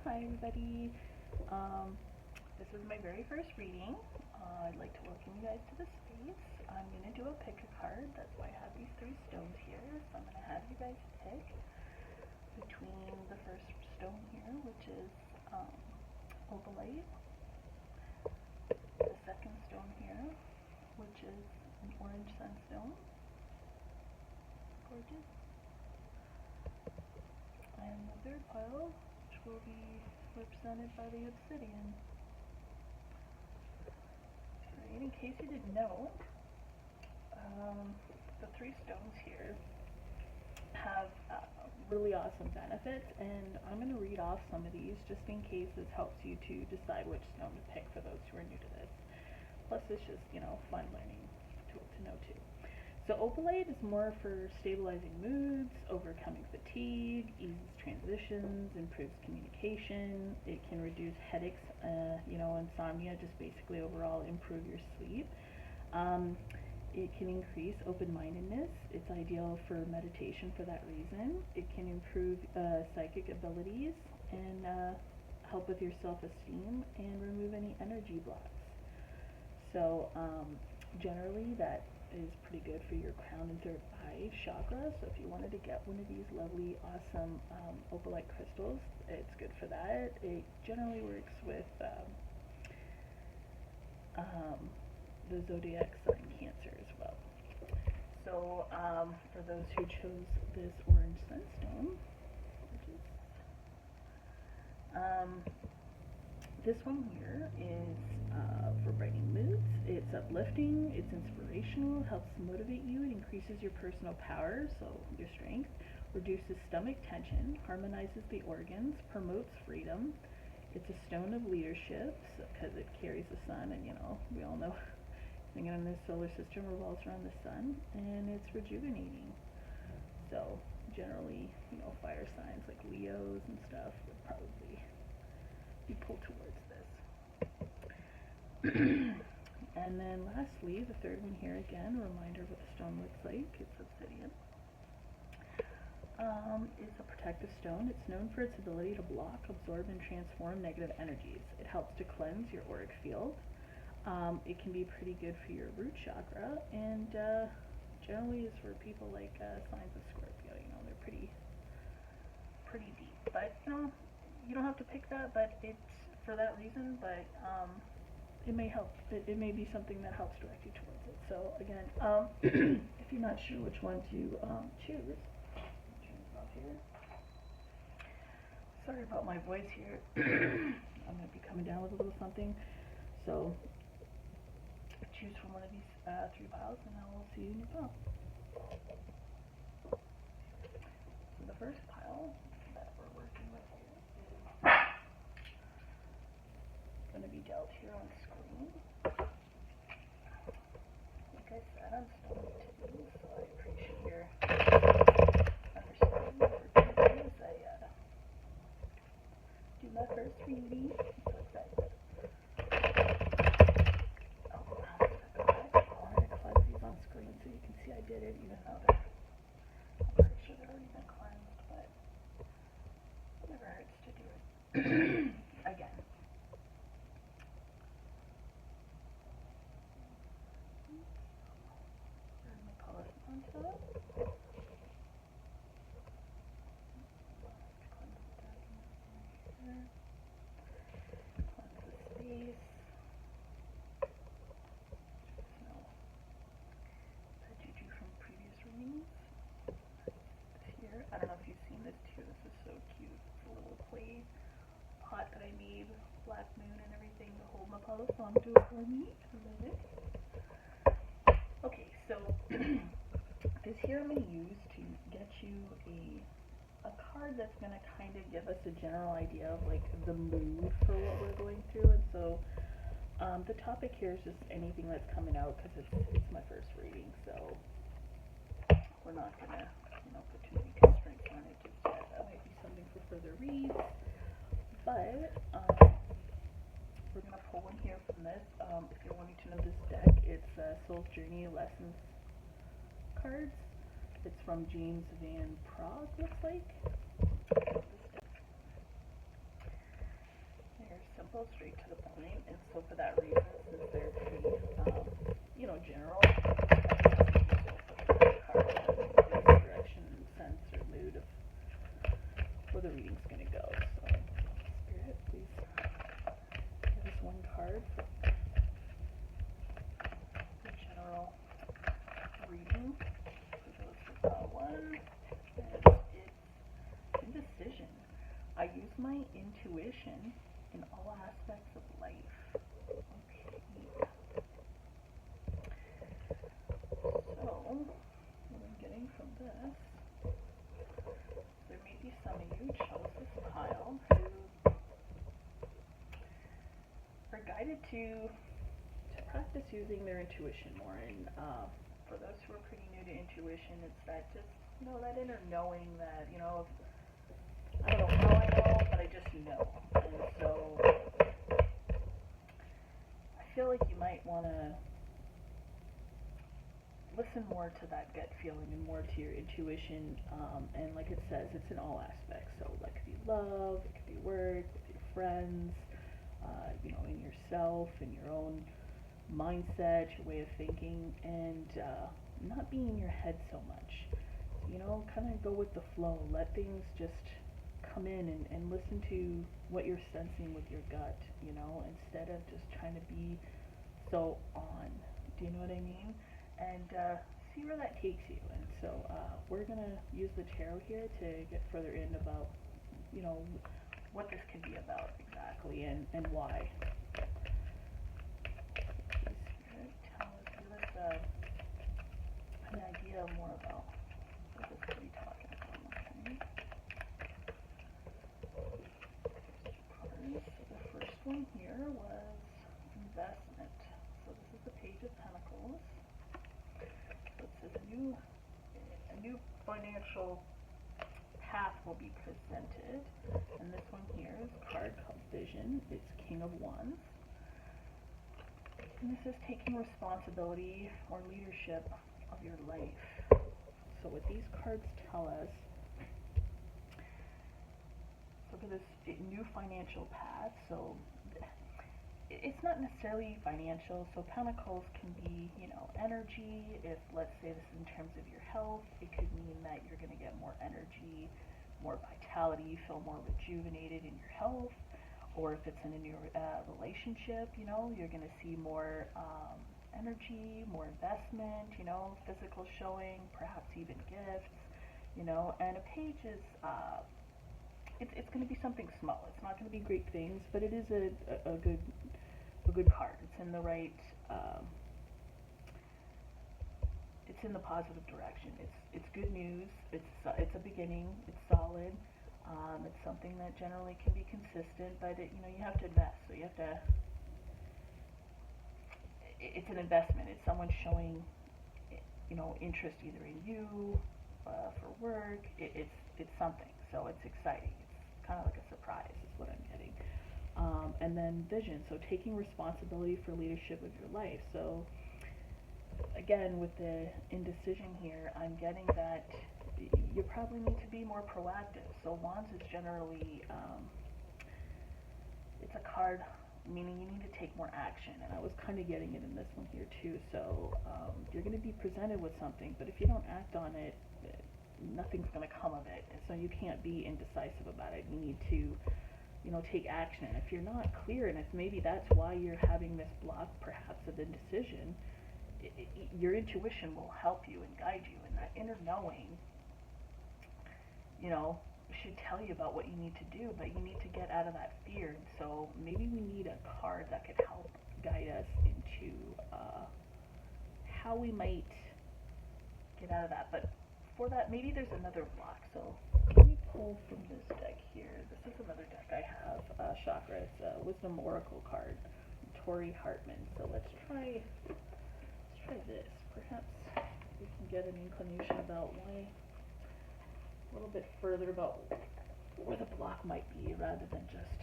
Hi everybody. This is my very first reading. I'd like to welcome you guys to the space. I'm going to do a pick a card. That's why I have these three stones here. So I'm going to have you guys pick between the first stone here, which is opalite, the second stone here, which is an orange sunstone, gorgeous, and the third pile, which will be represented by the obsidian. Alright, in case you didn't know, the three stones here have really awesome benefits, and I'm going to read off some of these just in case this helps you to decide which stone to pick for those who are new to this. Plus it's just, fun learning tool to know too. So opalite is more for stabilizing moods, overcoming fatigue, eases transitions, improves communication. It can reduce headaches, insomnia, just basically overall improve your sleep. It can increase open-mindedness. It's ideal for meditation for that reason. It can improve psychic abilities and help with your self-esteem and remove any energy blocks. So generally that is pretty good for your crown and third eye chakra. So if you wanted to get one of these lovely, awesome opalite crystals, it's good for that. It generally works with the zodiac sign Cancer as well. So for those who chose this orange sunstone, this one here is for brightening moods. It's uplifting, it's inspirational, helps motivate you, it increases your personal power, so your strength, reduces stomach tension, harmonizes the organs, promotes freedom. It's a stone of leadership because it carries the sun, and we all know everything in this solar system revolves around the sun, and it's rejuvenating. So generally, fire signs like Leos and stuff would probably be pulled towards this. And then lastly, the third one here, again, a reminder of what the stone looks like. It's obsidian. It's a protective stone. It's known for its ability to block, absorb, and transform negative energies. It helps to cleanse your auric field. It can be pretty good for your root chakra, and generally is for people like signs of Scorpio. They're pretty deep. But you don't have to pick that, but it's for that reason. But it may help. It may be something that helps direct you towards it. So again, if you're not sure which one to choose, turn this off here. Sorry about my voice here. I'm going to be coming down with a little something. So choose from one of these three piles, and I will see you in your pile. So the first pile that we're working with here is going to be dealt here on screen. Like I said, I'm still new to these, so I appreciate your understanding. As I do my first reading, I'm so excited. On screen so you can see I did it, even though I'm pretty sure they've already been cleansed, but it never hurts to do it again. Turn the polish onto it. Cleanse the deck here. Cleanse the space. I don't know if you've seen this too. This is so cute. It's a little clay pot that I made, black moon and everything to hold my palo. So I'm doing it for me. I love it. Okay, so this here I'm going to use to get you a card that's going to kind of give us a general idea of like the mood for what we're going through. And so the topic here is just anything that's coming out because it's my first reading. So we're not going to put too many constraints on it just yet. That might be something for further reads. But we're going to pull one here from this. If you're wanting to know this deck, it's Soul's Journey Lessons cards. It's from James Van Praagh, looks like. the reading's going to go. So, Spirit, please give us one card for the general reading. So let's put that one. And it's indecision. I use my intuition in all aspects of life. Okay. So, what I'm getting from this, there may be some of you chose this pile who are guided to practice using their intuition more. And for those who are pretty new to intuition, it's that just, that inner knowing that, I don't know how I know, but I just know. And so I feel like you might want to listen more to that gut feeling and more to your intuition. And like it says, it's in all aspects. So that could be love, it could be work, with your friends, in yourself, in your own mindset, your way of thinking, and not being in your head so much. Kind of go with the flow. Let things just come in and listen to what you're sensing with your gut, instead of just trying to be so on. Do you know what I mean? And see where that takes you. And so we're going to use the tarot here to get further in about, what this could be about exactly and why. Spirit, give us an idea more about what this could be talking about. Okay. So the first one here was investment. So this is the Page of Pentacles. So it says a new financial path will be presented. And this one here is a card called Vision. It's King of Wands. And this is taking responsibility or leadership of your life. So what these cards tell us, so for this new financial path, so it's not necessarily financial. So Pentacles can be, energy. If, let's say, this is in terms of your health, it could mean that you're going to get more energy, more vitality, you feel more rejuvenated in your health. Or if it's in a new relationship, you're going to see more energy, more investment, physical showing, perhaps even gifts, and a page is, it's going to be something small. It's not going to be great things, but it is a good card. It's in the right, it's in the positive direction. It's good news. It's a beginning. It's solid. It's something that generally can be consistent, but you have to invest. So you have to. It's an investment. It's someone showing, interest either in you for work. It's something. So it's exciting. It's kind of like a surprise, is what I'm getting. And then vision. So taking responsibility for leadership of your life. So again, with the indecision here, I'm getting that you probably need to be more proactive. So Wands is generally, it's a card meaning you need to take more action, and I was kind of getting it in this one here too. So you're going to be presented with something, but if you don't act on it, nothing's going to come of it. And so you can't be indecisive about it. You need to, take action. And if you're not clear, and if maybe that's why you're having this block perhaps of indecision, your intuition will help you and guide you, and that inner knowing, should tell you about what you need to do, but you need to get out of that fear. And so maybe we need a card that could help guide us into how we might get out of that. But for that, maybe there's another block. So let me pull from this deck here. This is another deck I have, Chakra. It's a Wisdom Oracle card, Tori Hartman. So let's try this. Perhaps we can get an inclination about why, a little bit further about where the block might be, rather than just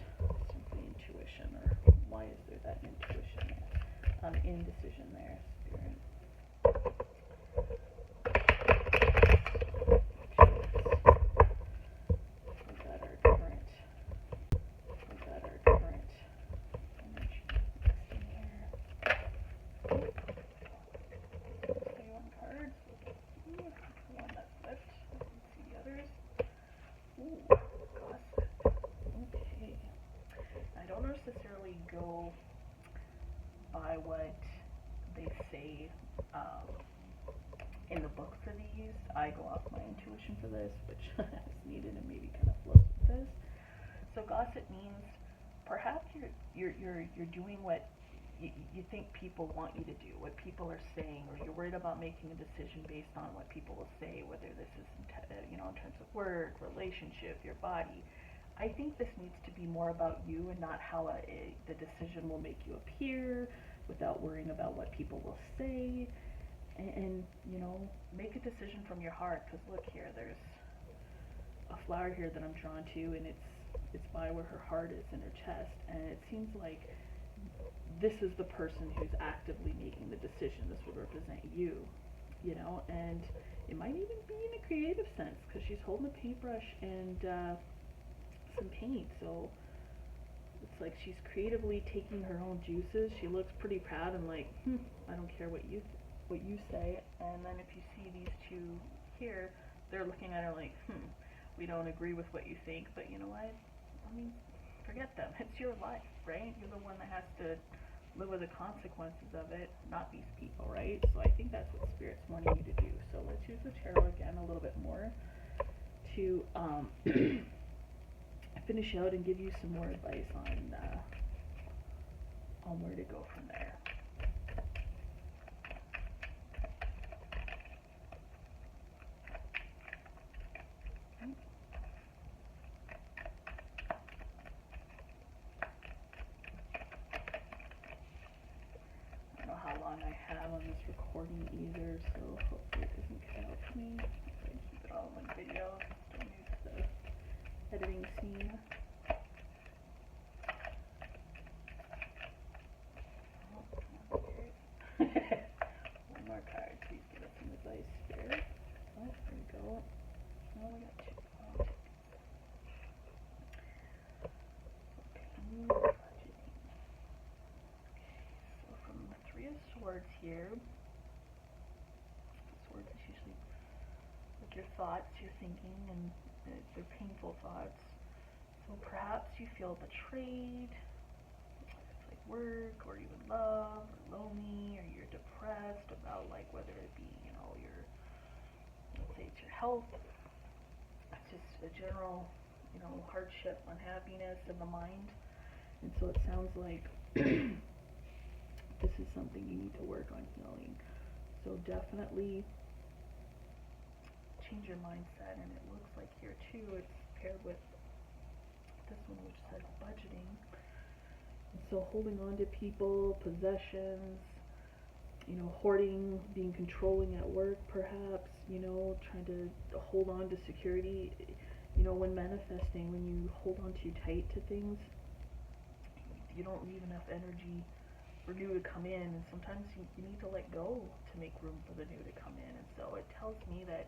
simply intuition, or why is there that intuition there, indecision there, Spirit. Is that our current energy in here? Stay on cards. Ooh, the one that flipped. I didn't see the others. Ooh, Goddess. um, in the book for these. I go off my intuition for this, which is needed and maybe kind of flows with this. So gossip means perhaps you're doing what you think people want you to do, what people are saying, or you're worried about making a decision based on what people will say, whether this is in terms of work, relationship, your body. I think this needs to be more about you and not how the decision will make you appear, without worrying about what people will say, and make a decision from your heart. Because look here, there's a flower here that I'm drawn to, and it's by where her heart is in her chest, and it seems like this is the person who's actively making the decision. This would represent you, and it might even be in a creative sense, because she's holding a paintbrush and some paint, so it's like she's creatively taking her own juices. She looks pretty proud and like, I don't care what you say. And then if you see these two here, they're looking at her like, we don't agree with what you think, but you know what? I mean, forget them. It's your life, right? You're the one that has to live with the consequences of it, not these people, right? So I think that's what Spirit's wanting you to do. So let's use the tarot again a little bit more to finish out and give you some more advice on where to go from there. I have on this recording either, so hopefully it doesn't cut out for me. I keep it all in one video, don't use the editing scene. One more card, please give us some advice, Spirit. Oh, there we go. Oh, we got two. Okay. So from the Three of Swords here, swords is usually like your thoughts, your thinking, and they're painful thoughts. So perhaps you feel betrayed, it's like work, or even love, or lonely, or you're depressed about like whether it be, your, let's say it's your health, it's just a general, hardship, unhappiness in the mind. And so it sounds like this is something you need to work on healing. So definitely change your mindset, and it looks like here too it's paired with this one which says budgeting. And so holding on to people, possessions, hoarding, being controlling at work perhaps, trying to hold on to security. When manifesting, when you hold on too tight to things, you don't leave enough energy for new to come in, and sometimes you need to let go to make room for the new to come in. And so it tells me that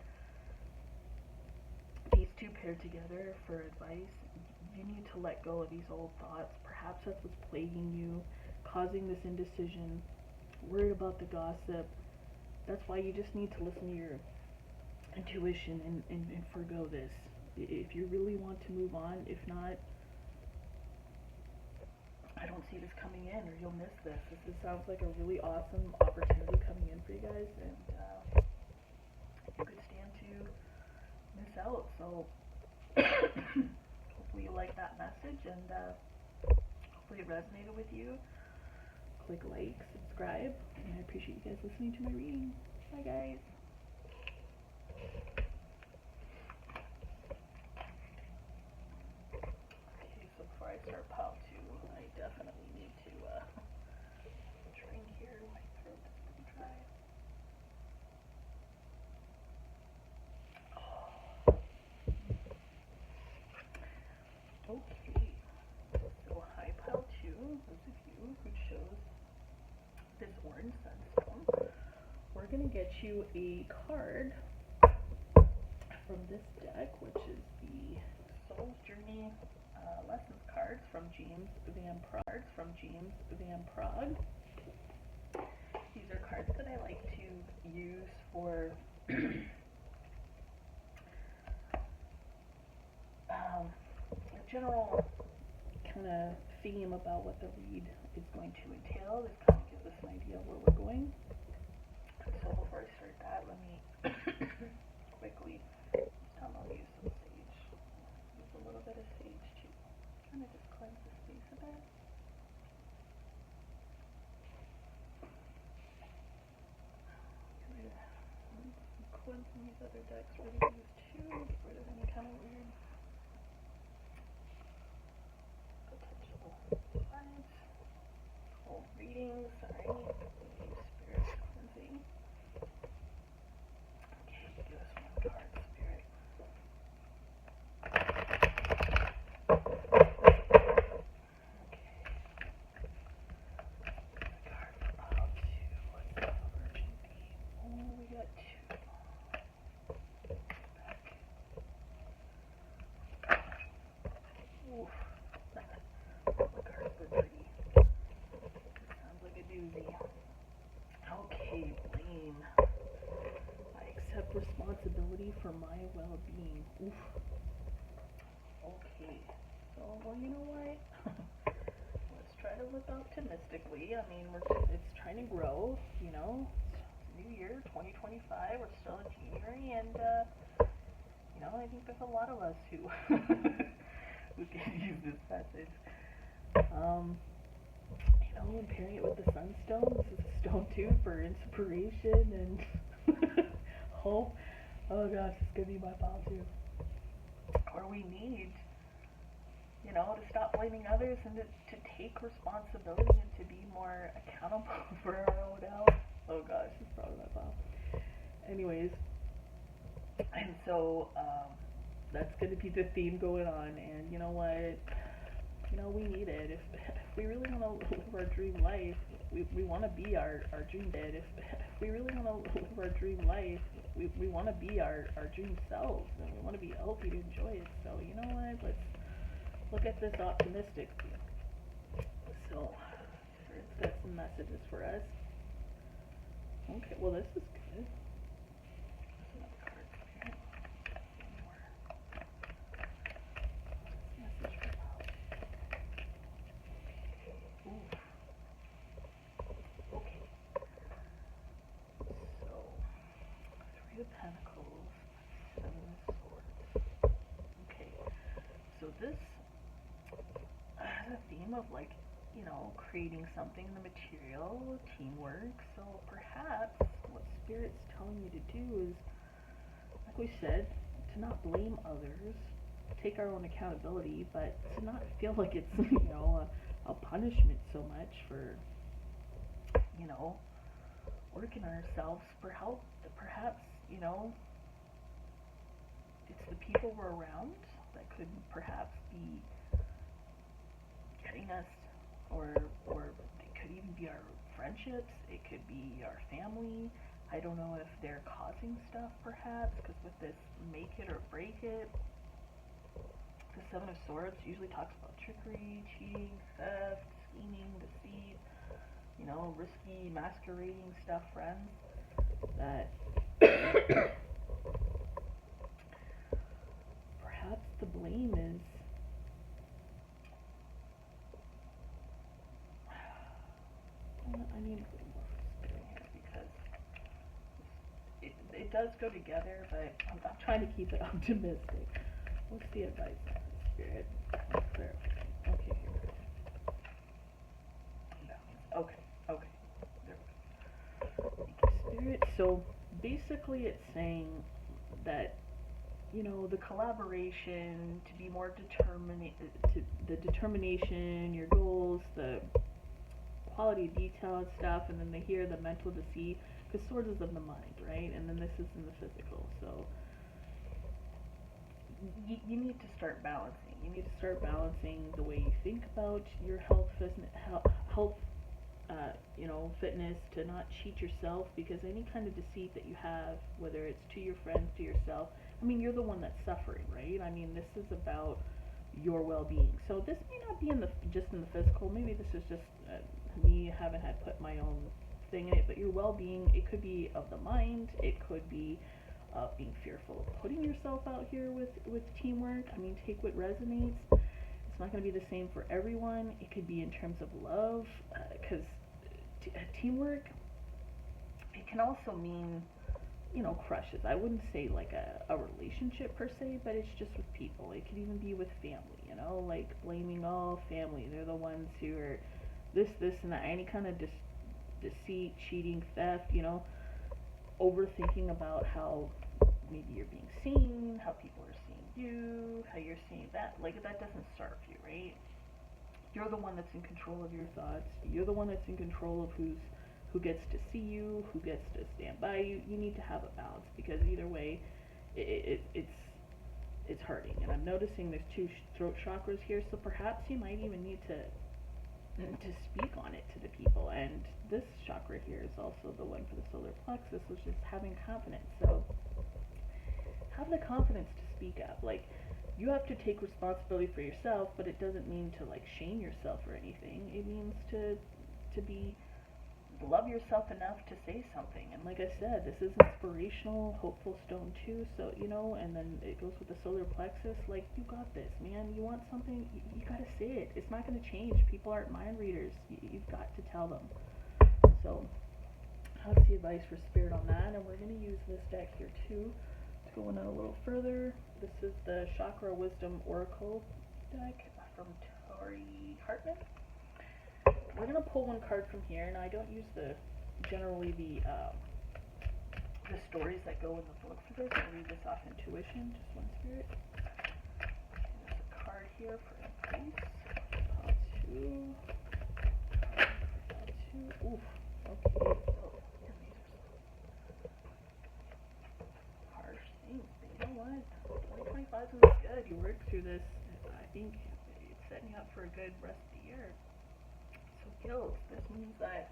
these two paired together for advice, you need to let go of these old thoughts. Perhaps that's what's plaguing you, causing this indecision, worried about the gossip. That's why you just need to listen to your intuition and forgo this. If you really want to move on, if not, I don't see this coming in, or you'll miss this. This sounds like a really awesome opportunity coming in for you guys, and you could stand to miss out. So hopefully you like that message, and hopefully it resonated with you. Click like, subscribe, and I appreciate you guys listening to my reading. Bye guys. Okay, so before I start pile 2, I definitely need to drink here. My throat is pretty dry. Okay, so hi pile 2, those of you who chose this orange sunstone, we're going to get you a card from this deck, which is the Soul's Journey Lessons cards from James Van Praagh. These are cards that I like to use for a general kind of theme about what the read is going to entail. This kind of gives us an idea of where we're going. So before I start that, let me quickly use some sage. Use a little bit of sage to kind of just cleanse the space a bit. Cleansing these other decks, ready to use too. Get rid of any kind of weird potential vibes. Old readings, sorry. Use spirit cleansing. Okay, give us one card, spirit. Okay. Card for two. What's the urgent theme? Oh, we got two. Oof. The cards are pretty. Sounds like a doozy. Okay, blame. I accept responsibility for my well-being. Oof. Okay. So, well, you know what? Let's try to look optimistically. I mean, it's trying to grow, you know. It's new year, 2025. We're still in January, and, you know, I think there's a lot of us who who can use this message. You know, I'm pairing it with the Sunstone. This is a stone too for inspiration and hope. Oh gosh, it's gonna be my pal too. Or we need, you know, to stop blaming others and to take responsibility and to be more accountable for our own health. Oh gosh, it's probably my pal. Anyways, and so that's gonna be the theme going on, and you know what? You know, we need it. If we really want to live our dream life, we want to be our dream dad. If we really want to live our dream life, we want to be our dream selves, and we want to be healthy to enjoy it. So, you know what? Let's look at this optimistically. So, Spirit's got some messages for us. Okay, well, this is good. There's another card, Spirit. Message for Pal. Ooh. Okay. So, Three of Pentacles, Seven of Swords. Okay. So this has a theme of, like, you know, creating something in the material, teamwork. So perhaps what Spirit's telling me to do is, like we said, to not blame others, take our own accountability, but to not feel like it's, you know, a punishment so much for, you know, working on ourselves for help. Perhaps, you know, it's the people we're around that could perhaps be getting us, or it could even be our friendships, it could be our family. I don't know if they're causing stuff perhaps, because with this make it or break it, the Seven of Swords usually talks about trickery, cheating, theft, scheming, deceit, you know, risky, masquerading stuff, friends, that perhaps the blame is, I need a little more Spirit here, because it does go together, but I'm trying to keep it optimistic. What's the advice on this, Spirit? Okay, here we go. Okay, there we go. Thank you, Spirit. So basically it's saying that, you know, the collaboration, to be more the determination, your goals, the quality of detail and stuff, and then they hear the mental deceit, because swords is of the mind, right? And then this is in the physical, so you need to start balancing. You need to start balancing the way you think about your health, you know, fitness, to not cheat yourself, because any kind of deceit that you have, whether it's to your friends, to yourself, I mean, you're the one that's suffering, right? I mean, this is about your well-being. So this may not be just in the physical. Maybe this is just me haven't had put my own thing in it, but your well-being, it could be of the mind, it could be being fearful of putting yourself out here with teamwork. I mean, take what resonates. It's not going to be the same for everyone. It could be in terms of love, because teamwork, it can also mean, you know, crushes. I wouldn't say like a relationship per se, but it's just with people. It could even be with family, you know, like blaming all family. They're the ones who are this, and that. Any kind of deceit, cheating, theft, you know, overthinking about how maybe you're being seen, how people are seeing you, how you're seeing that. Like, that doesn't serve you, right? You're the one that's in control of your thoughts. You're the one that's in control of who gets to see you, who gets to stand by you. You need to have a balance, because either way, it's hurting. And I'm noticing there's two throat chakras here, so perhaps you might even need to speak on it to the people. And this chakra here is also the one for the solar plexus, which is having confidence. So have the confidence to speak up. Like, you have to take responsibility for yourself, but it doesn't mean to like shame yourself or anything. It means to be love yourself enough to say something. And like I said, this is inspirational, hopeful stone too. So, you know, and then it goes with the solar plexus. Like, you got this, man. You want something, you gotta say it. It's not gonna change. People aren't mind readers. You've got to tell them. So that's the advice for spirit on that. And we're gonna use this deck here too. It's going on a little further. This is the Chakra Wisdom Oracle deck from Tori Hartman. We're gonna pull one card from here, and I don't use generally the stories that go in the book for this. I read this off intuition, just one spirit. And there's a card here for increase. Pile two. Oof. Okay. Oh, man, these are harsh things. But you know what? 2025 is good. You work through this. I think it's setting you up for a good rest of the year. Guilt. This means that,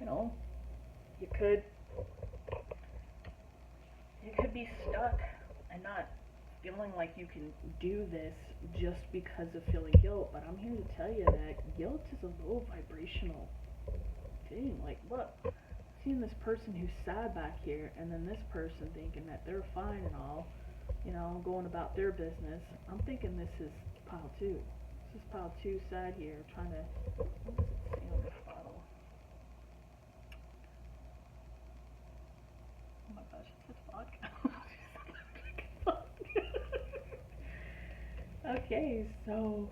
you know, you could be stuck and not feeling like you can do this just because of feeling guilt. But I'm here to tell you that guilt is a low vibrational thing. Like, look, seeing this person who's sad back here, and then this person thinking that they're fine and all, you know, going about their business. I'm thinking this is pile two. This is pile two sad here, trying to. What does it say on this bottle? Oh my gosh, it says vodka. Okay, so.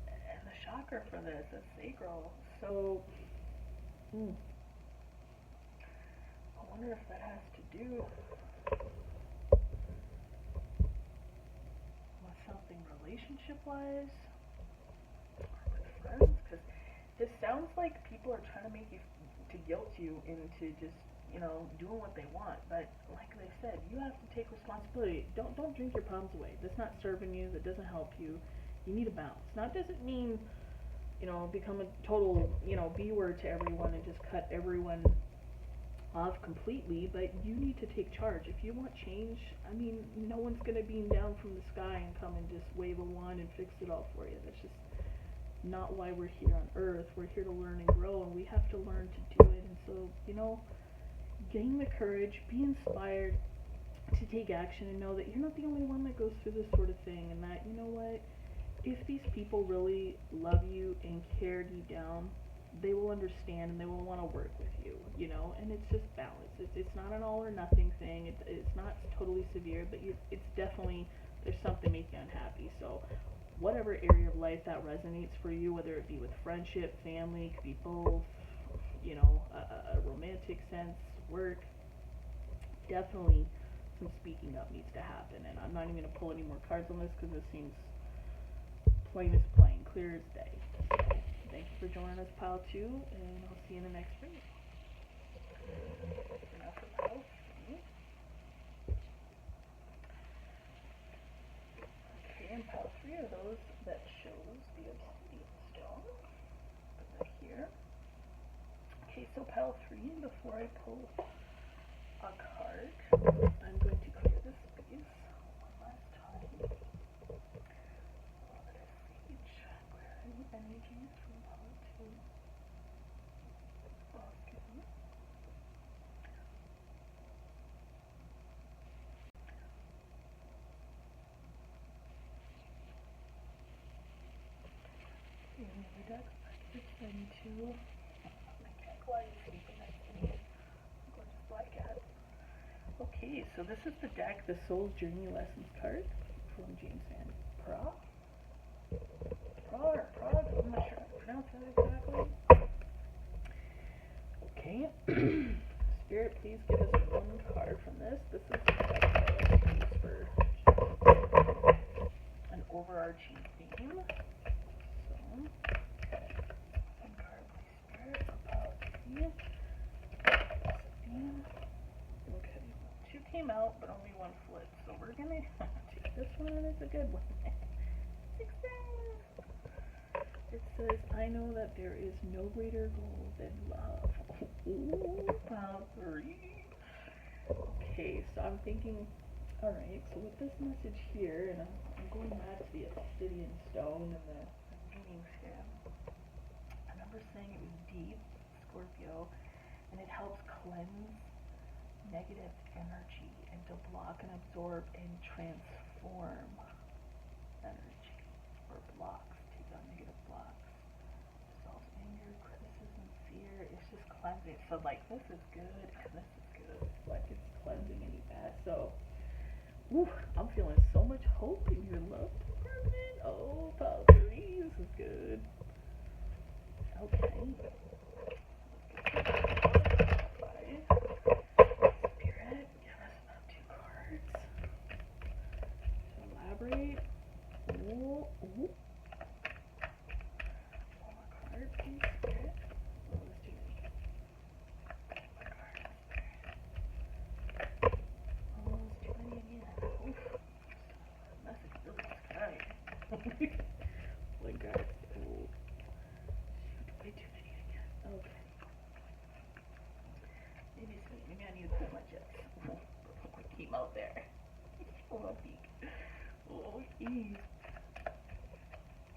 And the chakra for this is sacral. So. I wonder if that has to do with something relationship-wise. Because this sounds like people are trying to make you, to guilt you into just, you know, doing what they want. But like they said, you have to take responsibility. Don't drink your problems away. That's not serving you. That doesn't help you. You need a balance. Now, it doesn't mean, you know, become a total, you know, B-word to everyone and just cut everyone off completely, but you need to take charge. If you want change, I mean, no one's going to beam down from the sky and come and just wave a wand and fix it all for you. That's just not why we're here on Earth. We're here to learn and grow, and we have to learn to do it. And so, you know, gain the courage, be inspired to take action, and know that you're not the only one that goes through this sort of thing, and that, you know what, if these people really love you and care deep down, they will understand and they will want to work with you, you know, and it's just balance. It's not an all or nothing thing. It's not totally severe, but it's definitely, there's something making you unhappy. So whatever area of life that resonates for you, whether it be with friendship, family, could be both, you know, a romantic sense, work, definitely some speaking up needs to happen. And I'm not even going to pull any more cards on this because this seems plain as plain, clear as day. Thank you for joining us, Pile 2, and I'll see you in the next reading. Now for Pile 3. Okay, and Pile 3 are those that shows the obsidian stone. Put that here. Okay, so Pile 3, before I pull a card, I'm going to clear the space one last time. Let us see, clearing energies from Pile 2. Okay. And the deck package into my deck while you're sleeping. Okay, so this is the deck, the Soul's Journey Lessons card from James Van Praagh. Praagh, I'm not sure how to pronounce that exactly. Okay, Spirit, please give us one card from this. This is the deck that I like to use for an overarching theme. So, one card, please, Spirit, for policy. Okay, two came out, but only one flipped, so we're gonna take this one, and it's a good one. Success! It says, I know that there is no greater goal than love. Ooh, pile 3. Okay, so I'm thinking, alright, so with this message here, and I'm going back to the obsidian stone and the meanings here. I remember saying it was deep, Scorpio, and it helps cleanse negative energy and to block and absorb and transform energy or blocks, take out negative blocks, dissolves anger, criticism, fear. It's just cleansing. So like this is good and this is good. Like it's cleansing any bad. So I'm feeling so much hope in your love department. Oh, Valkyrie, this is good. Okay. Elaborate. Ooh. One more card, please, Spirit. Oh, that's too many. One more card, Spirit. Oh, that's too many again. Oof. Message built the sky. One card. Oh. Shoot, way too many again. Okay. Maybe I need to pull my jets. Keep out there. Hold on, peek. Oh, geez.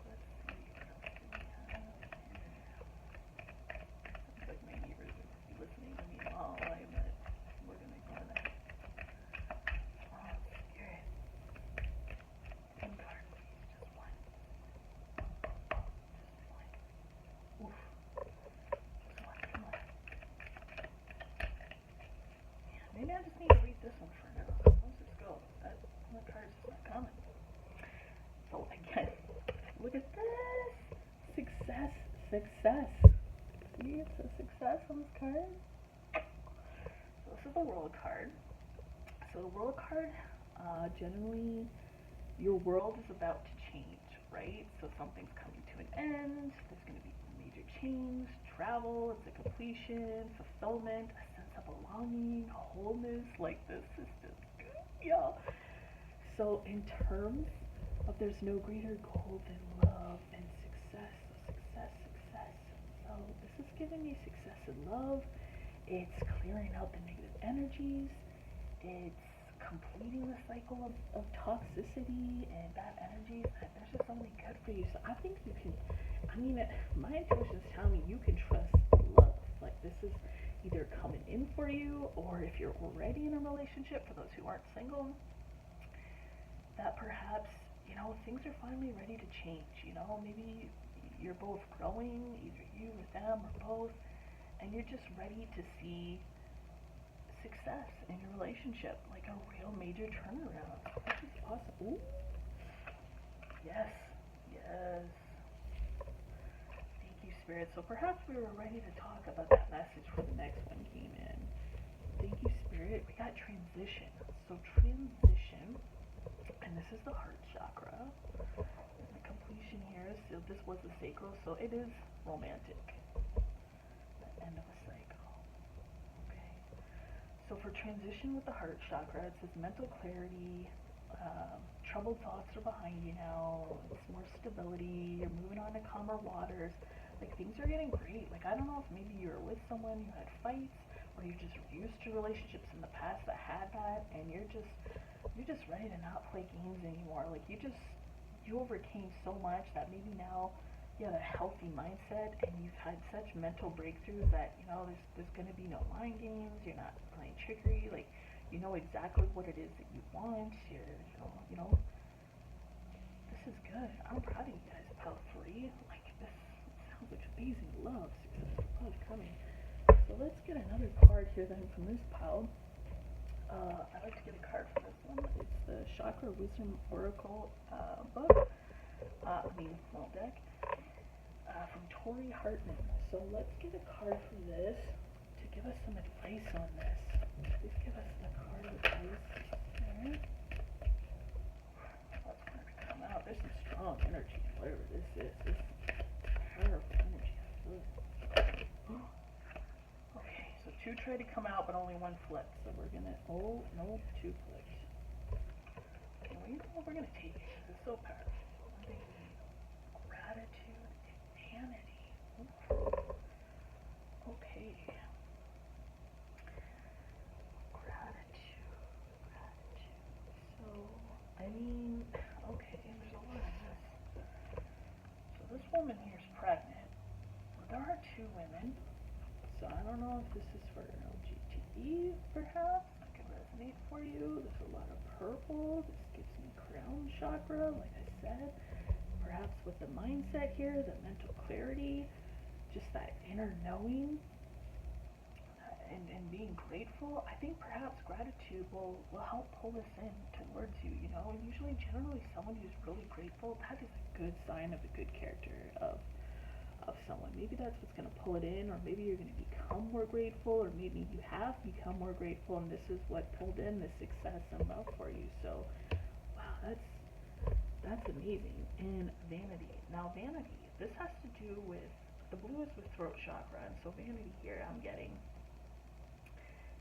Let's see what else do we have here. Looks like my neighbors are listening to me all live, but we're gonna ignore that. Oh, Spirit. One card, please. Just one. Just one. Oof. Just one. Come on. Yeah, maybe I just need to read this one for now. Let's just go. That card's just not coming. So again, look at this! Success! See, it's a success on this card. So this is the World card. So the World card, generally, your world is about to change, right? So something's coming to an end, there's going to be major change, travel, it's a completion, fulfillment, a sense of belonging, wholeness, like this is just good, yeah. So in terms of there's no greater goal than love and success. So this is giving me success in love. It's clearing out the negative energies. It's completing the cycle of toxicity and bad energies. There's just only good for you. So I think you can, my intuition is telling me you can trust love. Like this is either coming in for you, or if you're already in a relationship, for those who aren't single, that perhaps, things are finally ready to change, maybe you're both growing, either you or them or both, and you're just ready to see success in your relationship, like a real major turnaround, which is awesome. Ooh. Yes. Thank you, Spirit. So perhaps we were ready to talk about that message when the next one came in. Thank you, Spirit. We got transition. So transition. And this is the heart chakra. And the completion here, so this was the sacral, so it is romantic. The end of a cycle. Okay. So for transition with the heart chakra, it says mental clarity, troubled thoughts are behind you now, it's more stability, you're moving on to calmer waters. Like things are getting great. Like I don't know if maybe you were with someone who had fights, or you're just used to relationships in the past that had that, and you're just ready to not play games anymore. Like you overcame so much that maybe now you have a healthy mindset, and you've had such mental breakthroughs that there's going to be no mind games. You're not playing trickery. Like you know exactly what it is that you want. This is good. I'm proud of you guys. Pile 3. Like this sounds like amazing love. Success, love coming. So let's get another card here then from this pile. I like to get a card for this one. It's the Chakra Wisdom Oracle book. Deck. From Tori Hartman. So let's get a card for this to give us some advice on this. Please give us the card of advice. Alright. Let's want to come out. There's some strong energy, whatever this is. This powerful energy. Okay, so 2 tried to come out, but only 1 flipped. So we're gonna, oh, no, 2 flipped. Okay, well, you know what, we're gonna take it. This is so powerful. Gratitude and vanity. Okay. Gratitude. So, okay, there's a lot of this. So this woman here is pregnant. There are 2 women. So I don't know if this is for an LGTB, perhaps. That could resonate for you. There's a lot of purple. This gives me crown chakra, like I said. Perhaps with the mindset here, the mental clarity, just that inner knowing, and being grateful. I think perhaps gratitude will help pull this in towards you, you know. And usually, generally, someone who's really grateful, that is a good sign of a good character of someone. Maybe that's what's going to pull it in, or maybe you're going to become more grateful, or maybe you have become more grateful, and this is what pulled in this success and love for you. So, wow, that's amazing. And vanity. Now, vanity, this has to do with, the blue is with throat chakra, and so vanity here, I'm getting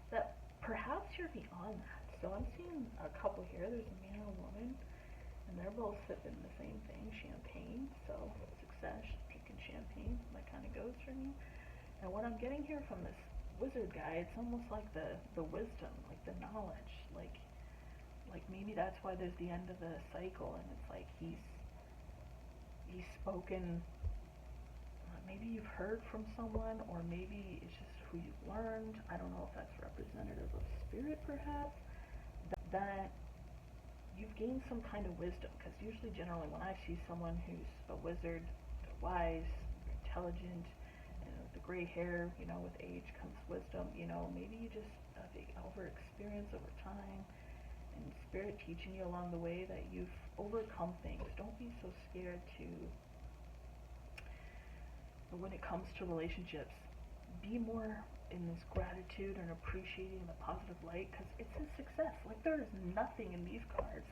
that perhaps you're beyond that. So I'm seeing a couple here. There's a man and a woman, and they're both sipping the same thing, champagne. So success, drinking champagne, that kind of goes for me. And what I'm getting here from this wizard guy, it's almost like the wisdom, like the knowledge, like maybe that's why there's the end of the cycle, and it's like he's spoken. Maybe you've heard from someone, or maybe it's just who you've learned. I don't know if that's representative of spirit, perhaps. That you've gained some kind of wisdom, because usually, generally, when I see someone who's a wizard, they're wise, they're intelligent, and with the gray hair, you know, with age comes wisdom. You know, maybe you just over experience over time, and spirit teaching you along the way that you've overcome things. Don't be so scared to. But when it comes to relationships, be more in this gratitude and appreciating the positive light, because it's a success. Like, there is nothing in these cards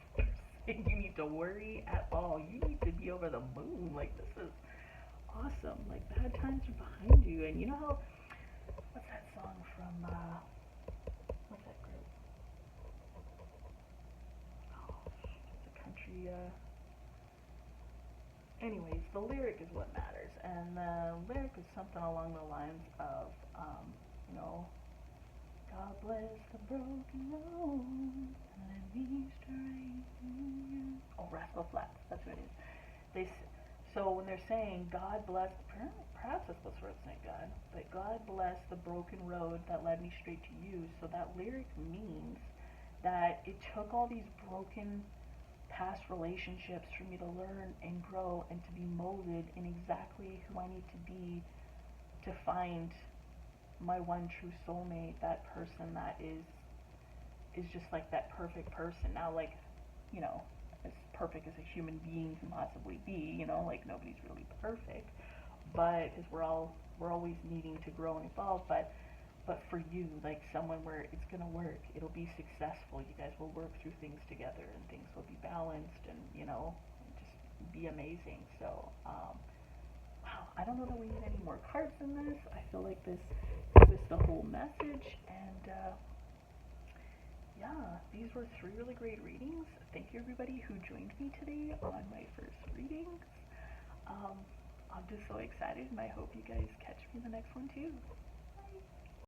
saying you need to worry at all. You need to be over the moon. Like, this is awesome. Like, bad times are behind you. And you know how, what's that song from, what's that group? Oh, it's a country, anyways, the lyric is what matters, and the lyric is something along the lines of, you know, God bless the broken road, and let me straighten. Oh, Rascal Flatts, that's what it is. So when they're saying God bless, perhaps that's supposed to represent God, but God bless the broken road that led me straight to you. So that lyric means that it took all these broken past relationships for me to learn and grow and to be molded in exactly who I need to be to find my one true soulmate, that person that is just like that perfect person. Now, like, you know, as perfect as a human being can possibly be, you know, like nobody's really perfect, but because we're always needing to grow and evolve, but for you, like someone where it's going to work, it'll be successful, you guys will work through things together, and things will be balanced, and, you know, just be amazing. So, wow, I don't know that we need any more cards in this. I feel like this is the whole message, and, yeah, these were 3 really great readings. Thank you, everybody who joined me today on my first readings. I'm just so excited, and I hope you guys catch me in the next one, too.